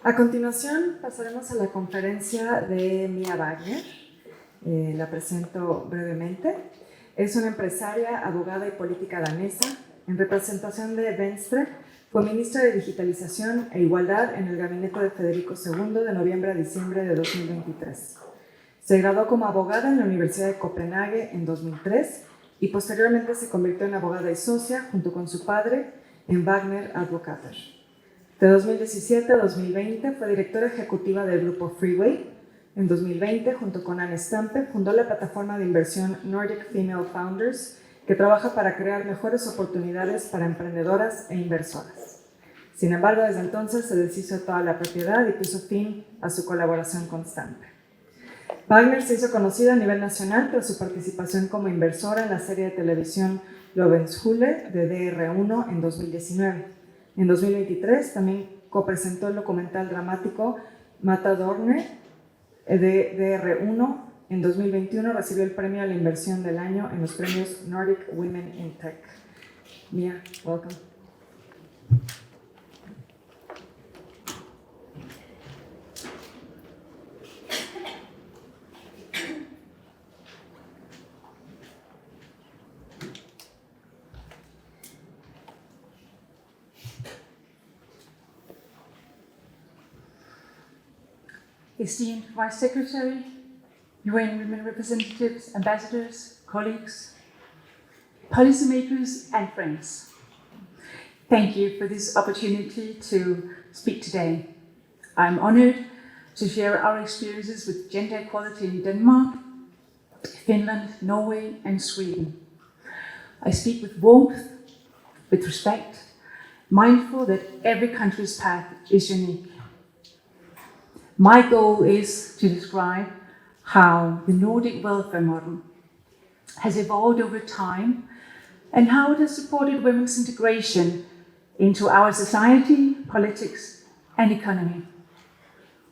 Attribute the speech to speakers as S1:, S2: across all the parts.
S1: A continuación pasaremos a la conferencia de Mia Wagner. La presento brevemente. Es una empresaria, abogada y política danesa. En representación de Venstre, fue ministra de Digitalización e Igualdad en el gabinete de Federico II de noviembre a diciembre de 2023. Se graduó como abogada en la Universidad de Copenhague en 2003 y posteriormente se convirtió en abogada y socia junto con su padre en Wagner Advocater. De 2017 a 2020 fue directora ejecutiva del grupo Freeway. En 2020, junto con Anne Stampe, fundó la plataforma de inversión Nordic Female Founders, que trabaja para crear mejores oportunidades para emprendedoras e inversoras. Sin embargo, desde entonces se deshizo toda la propiedad y puso fin a su colaboración constante. Wagner se hizo conocida a nivel nacional tras su participación como inversora en la serie de televisión Lovenshule de DR1 en 2019. En 2023 también copresentó el documental dramático Matadorne de DR1. En 2021 recibió el premio a la inversión del año en los premios Nordic Women in Tech. Mia, welcome.
S2: Esteemed Vice Secretary, UN Women representatives, ambassadors, colleagues, policymakers, and friends. Thank you for this opportunity to speak today. I'm honored to share our experiences with gender equality in Denmark, Finland, Norway, and Sweden. I speak with warmth, with respect, mindful that every country's path is unique. My goal is to describe how the Nordic welfare model has evolved over time and how it has supported women's integration into our society, politics, and economy.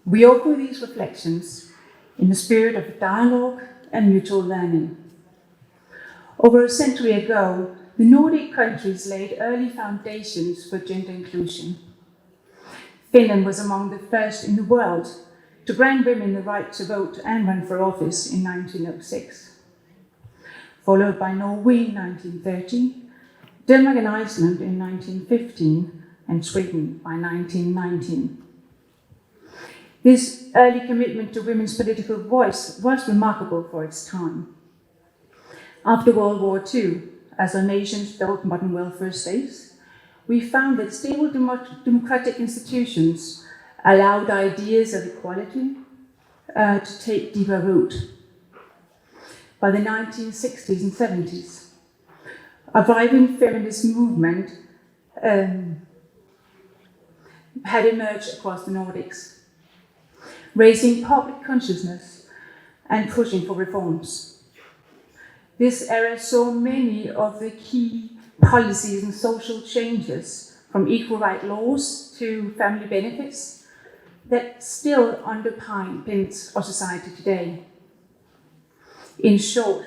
S2: We offer these reflections in the spirit of dialogue and mutual learning. Over a century ago, the Nordic countries laid early foundations for gender inclusion. Finland was among the first in the world to grant women the right to vote and run for office in 1906, followed by Norway in 1930, Denmark and Iceland in 1915, and Sweden by 1919. This early commitment to women's political voice was remarkable for its time. After World War II, as our nations built modern welfare states, we found that stable democratic institutions allowed ideas of equality to take deeper root. By the 1960s and 70s, a vibrant feminist movement had emerged across the Nordics, raising public consciousness and pushing for reforms. This era saw many of the key policies and social changes, from equal right laws to family benefits, that still underpins our society today. In short,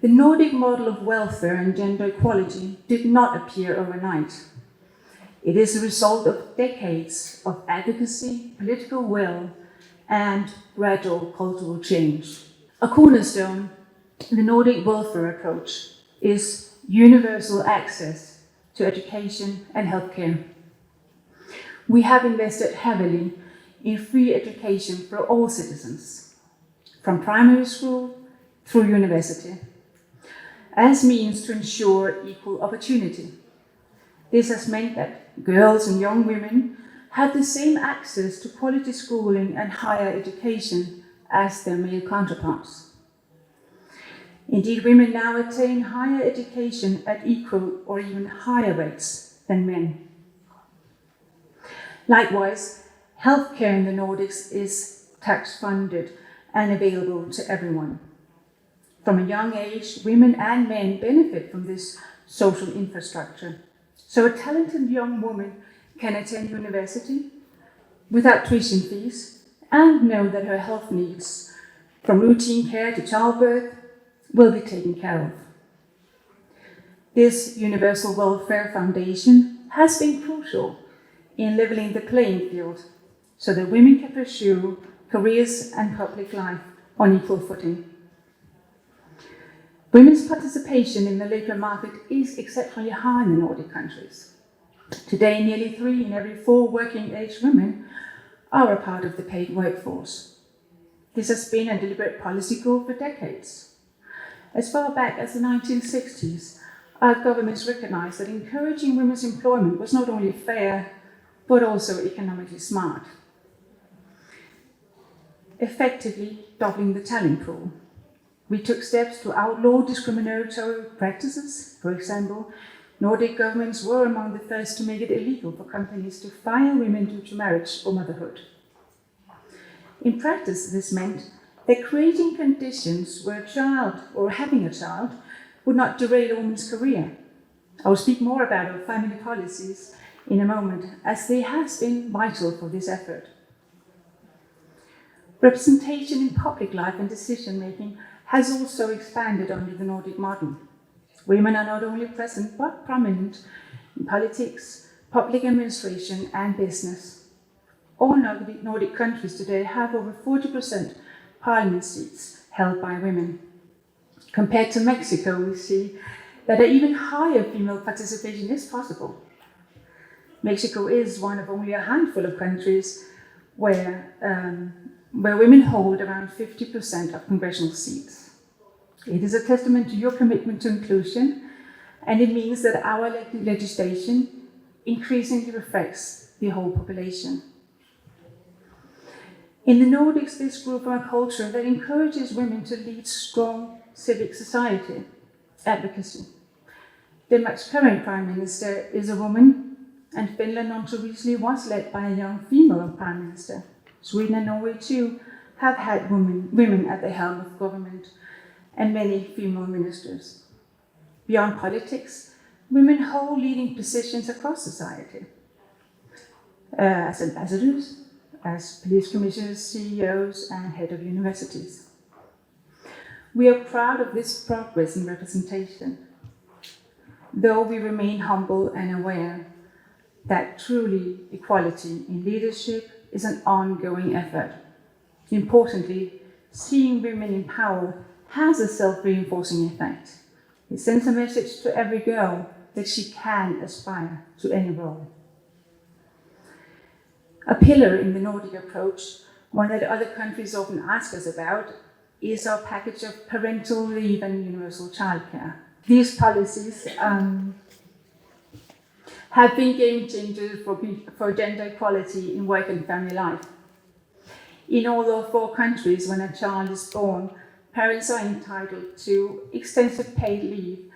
S2: the Nordic model of welfare and gender equality did not appear overnight. It is a result of decades of advocacy, political will, and gradual cultural change. A cornerstone in the Nordic welfare approach is universal access to education and healthcare. We have invested heavily in free education for all citizens, from primary school through university, as means to ensure equal opportunity. This has meant that girls and young women have the same access to quality schooling and higher education as their male counterparts. Indeed, women now attain higher education at equal or even higher rates than men. Likewise, healthcare in the Nordics is tax-funded and available to everyone. From a young age, women and men benefit from this social infrastructure. So a talented young woman can attend university without tuition fees and know that her health needs, from routine care to childbirth, will be taken care of. This universal welfare foundation has been crucial in leveling the playing field so that women can pursue careers and public life on equal footing. Women's participation in the labour market is exceptionally high in the Nordic countries. Today, nearly 3 in every 4 working-age women are a part of the paid workforce. This has been a deliberate policy goal for decades. As far back as the 1960s, our governments recognized that encouraging women's employment was not only fair, but also economically smart, effectively doubling the talent pool. We took steps to outlaw discriminatory practices. For example, Nordic governments were among the first to make it illegal for companies to fire women due to marriage or motherhood. In practice, this meant that creating conditions where a child or having a child would not derail a woman's career. I will speak more about our family policies in a moment, as they have been vital for this effort. Representation in public life and decision-making has also expanded under the Nordic model. Women are not only present but prominent in politics, public administration and business. All Nordic countries today have over 40% parliament seats held by women. Compared to Mexico, we see that an even higher female participation is possible. Mexico is one of only a handful of countries where women hold around 50% of congressional seats. It is a testament to your commitment to inclusion, and it means that our legislation increasingly reflects the whole population. In the Nordics, this grew from a culture that encourages women to lead strong civic society advocacy. Denmark's current Prime Minister is a woman, and Finland until recently was led by a young female Prime Minister. Sweden and Norway too have had women at the helm of government, and many female ministers. Beyond politics, women hold leading positions across society. As ambassadors, as police commissioners, CEOs, and head of universities. We are proud of this progress in representation, though we remain humble and aware that truly equality in leadership is an ongoing effort. Importantly, seeing women in power has a self-reinforcing effect. It sends a message to every girl that she can aspire to any role. A pillar in the Nordic approach, one that other countries often ask us about, is our package of parental leave and universal childcare. These policies have been game changers for gender equality in work and family life. In all of 4 countries, when a child is born, parents are entitled to extensive paid leave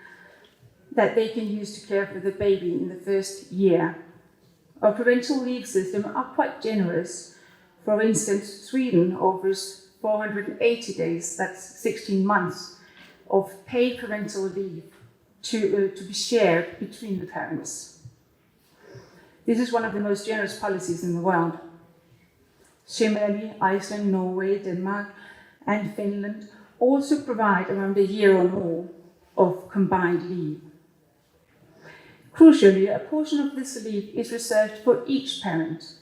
S2: that they can use to care for the baby in the first year. Our parental leave system are quite generous. For instance, Sweden offers 480 days, that's 16 months, of paid parental leave to be shared between the parents. This is one of the most generous policies in the world. Similarly, Iceland, Norway, Denmark, and Finland also provide around a year or more of combined leave. Crucially, a portion of this leave is reserved for each parent,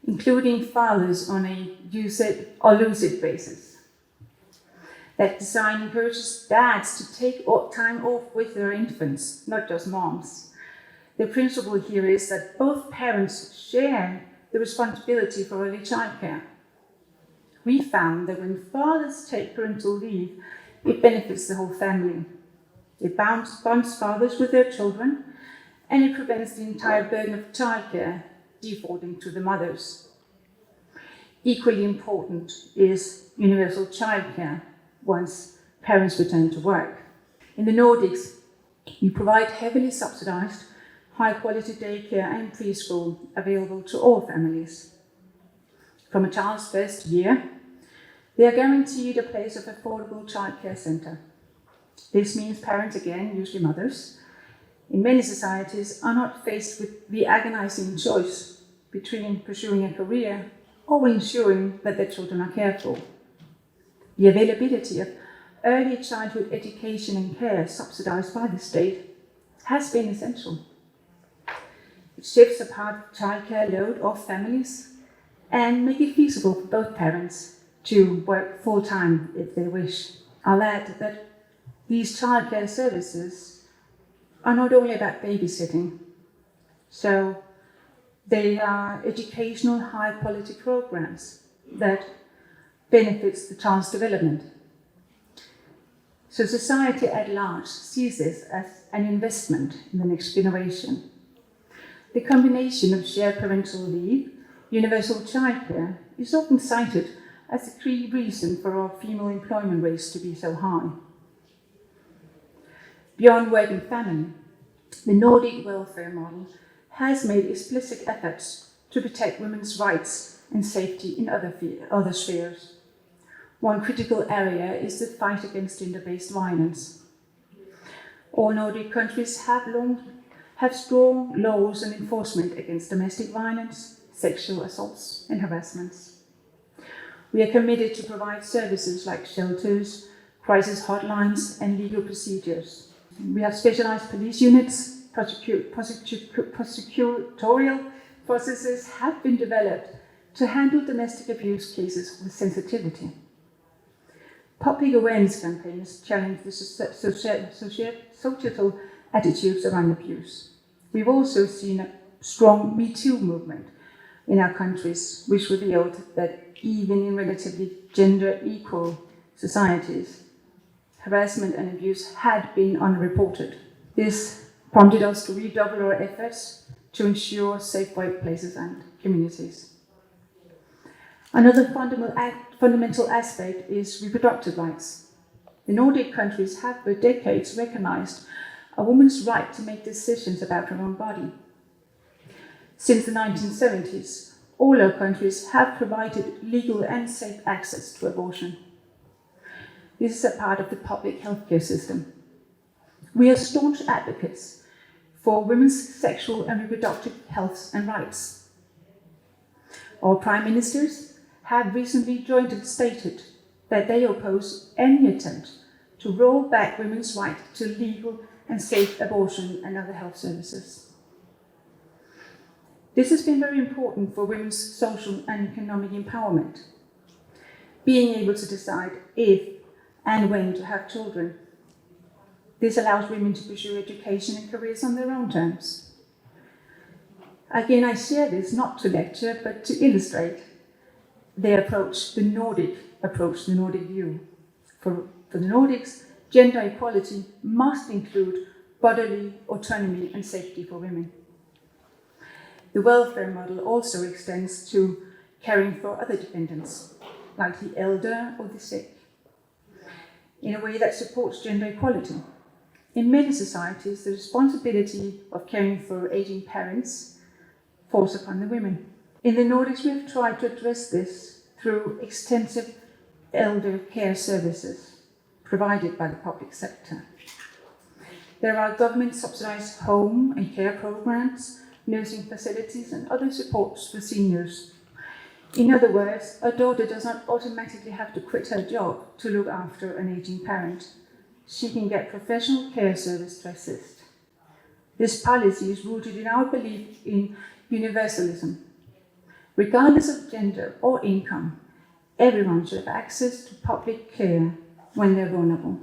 S2: including fathers on a use it or lose it basis. That design encourages dads to take time off with their infants, not just moms. The principle here is that both parents share the responsibility for early childcare. We found that when fathers take parental leave, it benefits the whole family. It bonds fathers with their children, and it prevents the entire burden of childcare defaulting to the mothers. Equally important is universal childcare once parents return to work. In the Nordics, we provide heavily subsidized, high-quality daycare and preschool available to all families. From a child's first year, they are guaranteed a place of affordable childcare center. This means parents, again, usually mothers, in many societies are not faced with the agonizing choice between pursuing a career or ensuring that their children are cared for. The availability of early childhood education and care subsidized by the state has been essential. It shifts a part of childcare load off families and make it feasible for both parents to work full-time if they wish. I'll add that these childcare services are not only about babysitting, so they are educational high-quality programs that benefits the child's development. So society at large sees this as an investment in the next generation. The combination of shared parental leave, universal childcare, is often cited as a key reason for our female employment rates to be so high. Beyond work and family, the Nordic welfare model has made explicit efforts to protect women's rights and safety in other spheres. One critical area is the fight against gender-based violence. All Nordic countries have strong laws and enforcement against domestic violence, sexual assaults, and harassments. We are committed to provide services like shelters, crisis hotlines, and legal procedures. We have specialized police units, prosecutorial processes have been developed to handle domestic abuse cases with sensitivity. Public awareness campaigns challenge the societal attitudes around abuse. We've also seen a strong Me Too movement in our countries, which revealed that even in relatively gender-equal societies, harassment and abuse had been unreported. This prompted us to redouble our efforts to ensure safe workplaces and communities. Another fundamental aspect is reproductive rights. The Nordic countries have for decades recognized a woman's right to make decisions about her own body. Since the 1970s, all our countries have provided legal and safe access to abortion. This is a part of the public healthcare system. We are staunch advocates for women's sexual and reproductive health and rights. Our prime ministers have recently jointly stated that they oppose any attempt to roll back women's right to legal and safe abortion and other health services. This has been very important for women's social and economic empowerment, being able to decide if and when to have children. This allows women to pursue education and careers on their own terms. Again, I share this not to lecture, but to illustrate the Nordic view. For the Nordics, gender equality must include bodily autonomy and safety for women. The welfare model also extends to caring for other dependents, like the elder or the sick, in a way that supports gender equality. In many societies, the responsibility of caring for aging parents falls upon the women. In the Nordics, we have tried to address this through extensive elder care services provided by the public sector. There are government-subsidized home and care programs, nursing facilities, and other supports for seniors. In other words, a daughter does not automatically have to quit her job to look after an aging parent. She can get professional care service to assist. This policy is rooted in our belief in universalism. Regardless of gender or income, everyone should have access to public care when they're vulnerable.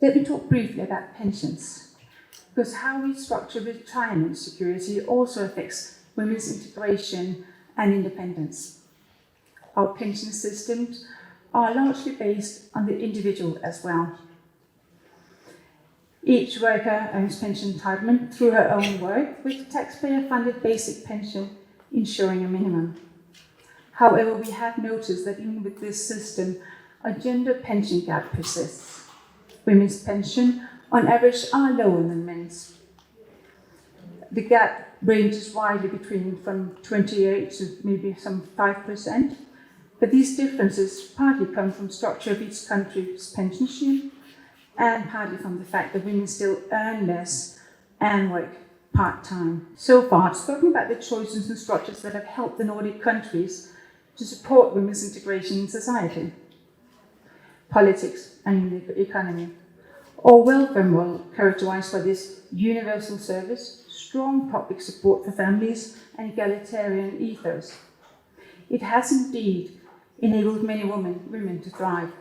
S2: Let me talk briefly about pensions, because how we structure retirement security also affects women's integration and independence. Our pension systems are largely based on the individual as well. Each worker earns pension entitlement through her own work, with taxpayer-funded basic pension ensuring a minimum. However, we have noticed that even with this system, a gender pension gap persists. Women's pension, on average, are lower than men's. The gap ranges widely between from 28 to maybe some 5%, but these differences partly come from structure of each country's pension scheme, and partly from the fact that women still earn less and work part-time. So far, I've spoken about the choices and structures that have helped the Nordic countries to support women's integration in society, politics, and the economy. Our welfare model, characterized by this universal service, strong public support for families, and egalitarian ethos. it has indeed enabled many women to thrive.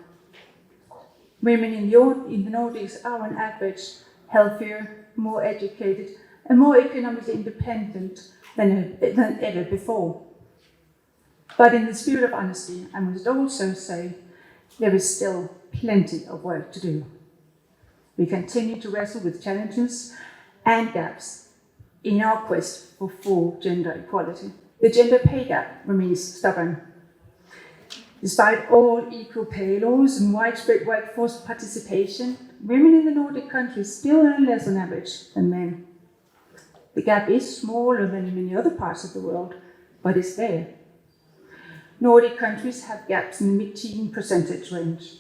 S2: Women in the Nordics are on average healthier, more educated, and more economically independent than ever before. But in the spirit of honesty, I must also say there is still plenty of work to do. We continue to wrestle with challenges and gaps in our quest for full gender equality. The gender pay gap remains stubborn. Despite all equal pay laws and widespread workforce participation, women in the Nordic countries still earn less on average than men. The gap is smaller than in many other parts of the world, but it's there. Nordic countries have gaps in the mid-teen percentage range.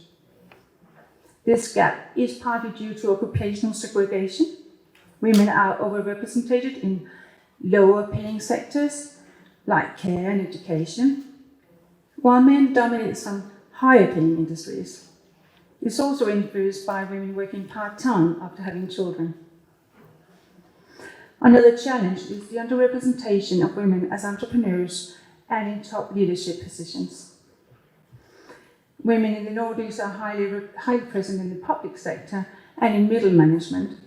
S2: This gap is partly due to occupational segregation. Women are overrepresented in lower paying sectors like care and education, while men dominate some higher paying industries. It's also influenced by women working part-time after having children. Another challenge is the underrepresentation of women as entrepreneurs and in top leadership positions. Women in the Nordics are highly present in the public sector and in middle management.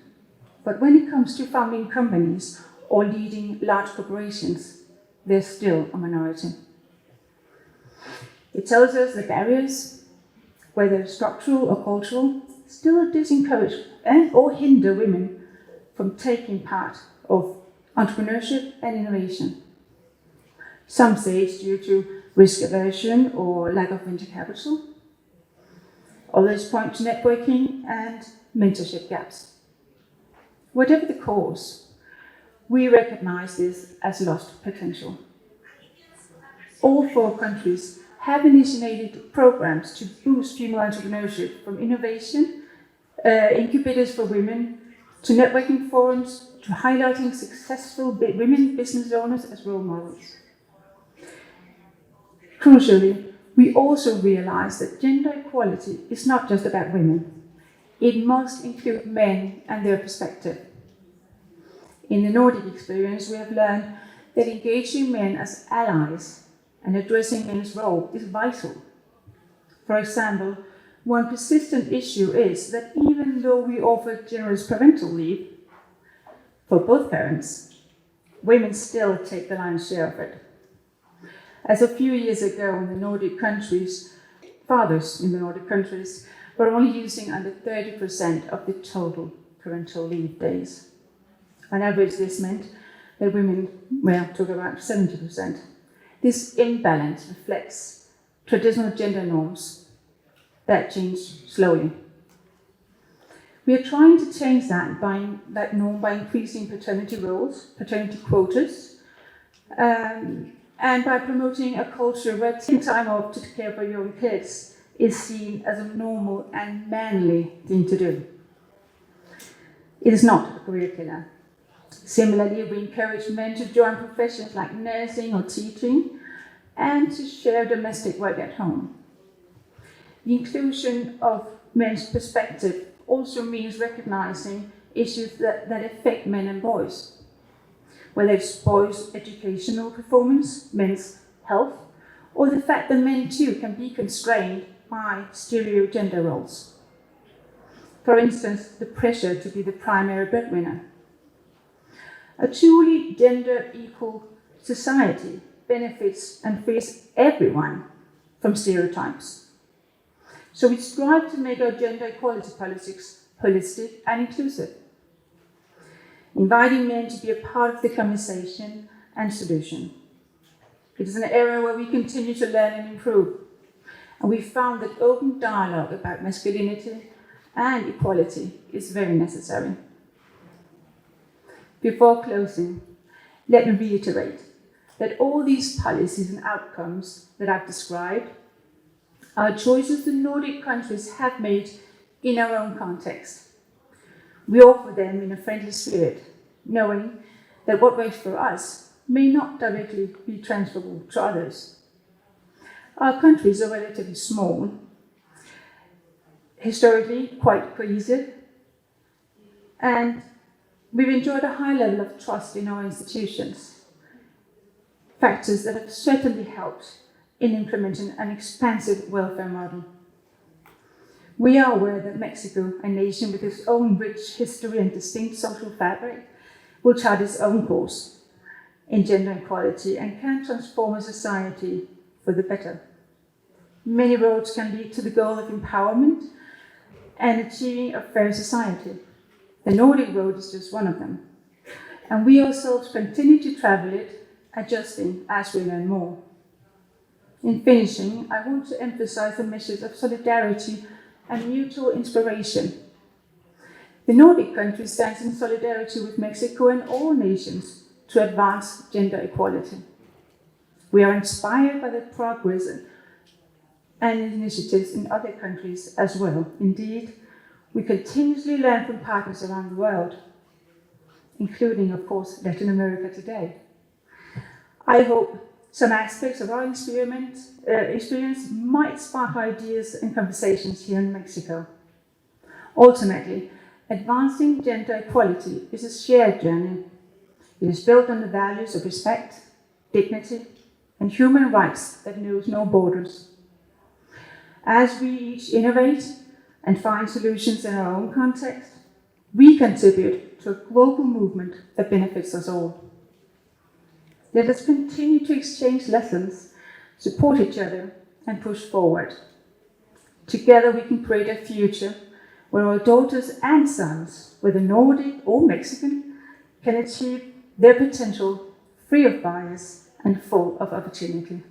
S2: But when it comes to founding companies or leading large corporations, they're still a minority. It tells us that barriers, whether structural or cultural, still disencourage or hinder women from taking part of entrepreneurship and innovation. Some say it's due to risk aversion or lack of venture capital. Others point to networking and mentorship gaps. Whatever the cause, we recognize this as lost potential. All 4 countries have initiated programs to boost female entrepreneurship, from innovation, incubators for women, to networking forums, to highlighting successful women business owners as role models. Crucially, we also realize that gender equality is not just about women. It must include men and their perspective. In the Nordic experience, we have learned that engaging men as allies and addressing men's role is vital. For example, one persistent issue is that even though we offer generous parental leave for both parents, women still take the lion's share of it. As a few years ago in the Nordic countries, fathers in the Nordic countries were only using under 30% of the total parental leave days. On average, this meant that women took around 70%. This imbalance reflects traditional gender norms that change slowly. We are trying to change that norm by increasing paternity roles, paternity quotas, and by promoting a culture where taking time off to care for your own kids is seen as a normal and manly thing to do. It is not a career killer. Similarly, we encourage men to join professions like nursing or teaching and to share domestic work at home. The inclusion of men's perspective also means recognizing issues that affect men and boys, whether it's boys' educational performance, men's health, or the fact that men too can be constrained by stereo gender roles. For instance, the pressure to be the primary breadwinner. A truly gender equal society benefits and frees everyone from stereotypes. So we strive to make our gender equality politics holistic and inclusive, inviting men to be a part of the conversation and solution. It is an area where we continue to learn and improve, and we found that open dialogue about masculinity and equality is very necessary. Before closing, let me reiterate that all these policies and outcomes that I've described are choices the Nordic countries have made in our own context. We offer them in a friendly spirit, knowing that what works for us may not directly be transferable to others. Our countries are relatively small, historically quite cohesive, and we've enjoyed a high level of trust in our institutions, factors that have certainly helped in implementing an expansive welfare model. We are aware that Mexico, a nation with its own rich history and distinct social fabric, will chart its own course in gender equality and can transform a society for the better. Many roads can lead to the goal of empowerment and achieving a fair society. The Nordic road is just one of them. And we ourselves continue to travel it, adjusting as we learn more. In finishing, I want to emphasize the message of solidarity and mutual inspiration. The Nordic countries stand in solidarity with Mexico and all nations to advance gender equality. We are inspired by the progress and initiatives in other countries as well. Indeed, we continuously learn from partners around the world, including, of course, Latin America today. I hope some aspects of our experience might spark ideas and conversations here in Mexico. Ultimately, advancing gender equality is a shared journey. It is built on the values of respect, dignity, and human rights that knows no borders. As we each innovate and find solutions in our own context, we contribute to a global movement that benefits us all. Let us continue to exchange lessons, support each other, and push forward. Together we can create a future where our daughters and sons, whether Nordic or Mexican, can achieve their potential free of bias and full of opportunity.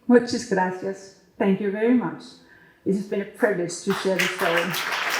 S2: Muchas gracias. Thank you very much. It has been a privilege to share this story.